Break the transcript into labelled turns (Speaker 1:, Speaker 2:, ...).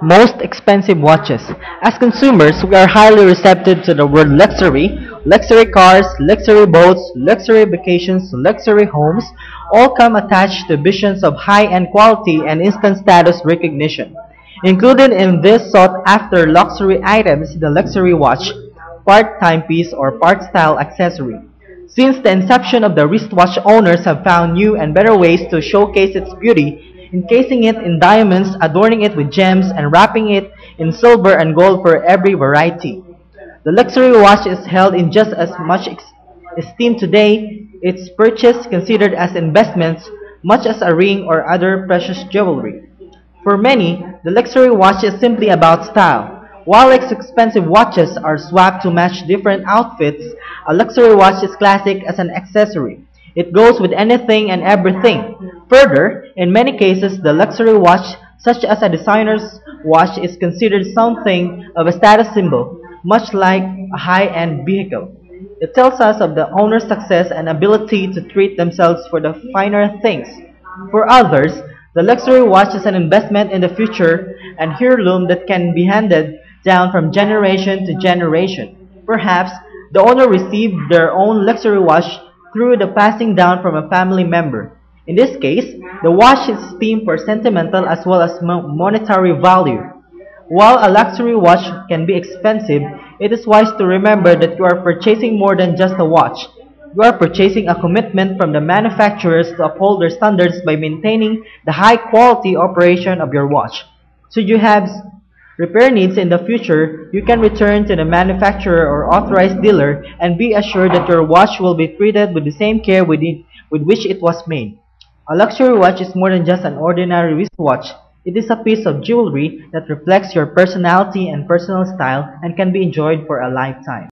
Speaker 1: most expensive watches. As consumers, we are highly receptive to the word luxury. Luxury cars, luxury boats, luxury vacations, luxury homes all come attached to visions of high-end quality and instant status recognition. Included in this sought-after luxury items, the luxury watch, part timepiece or part style accessory. Since the inception of the wristwatch, owners have found new and better ways to showcase its beauty, encasing it in diamonds, adorning it with gems, and wrapping it in silver and gold for every variety. The luxury watch is held in just as much esteem today, its purchase considered as investments much as a ring or other precious jewelry. For many, the luxury watch is simply about style. While expensive watches are swapped to match different outfits, a luxury watch is classic as an accessory. It goes with anything and everything. Further, in many cases, the luxury watch, such as a designer's watch, is considered something of a status symbol, much like a high-end vehicle. It tells us of the owner's success and ability to treat themselves for the finer things. For others, the luxury watch is an investment in the future, an heirloom that can be handed down from generation to generation. Perhaps the owner received their own luxury watch through the passing down from a family member. In this case, the watch is esteemed for sentimental as well as monetary value. While a luxury watch can be expensive, it is wise to remember that you are purchasing more than just a watch. You are purchasing a commitment from the manufacturers to uphold their standards by maintaining the high quality operation of your watch. Should you have repair needs in the future, you can return to the manufacturer or authorized dealer and be assured that your watch will be treated with the same care with which it was made. A luxury watch is more than just an ordinary wristwatch. It is a piece of jewelry that reflects your personality and personal style and can be enjoyed for a lifetime.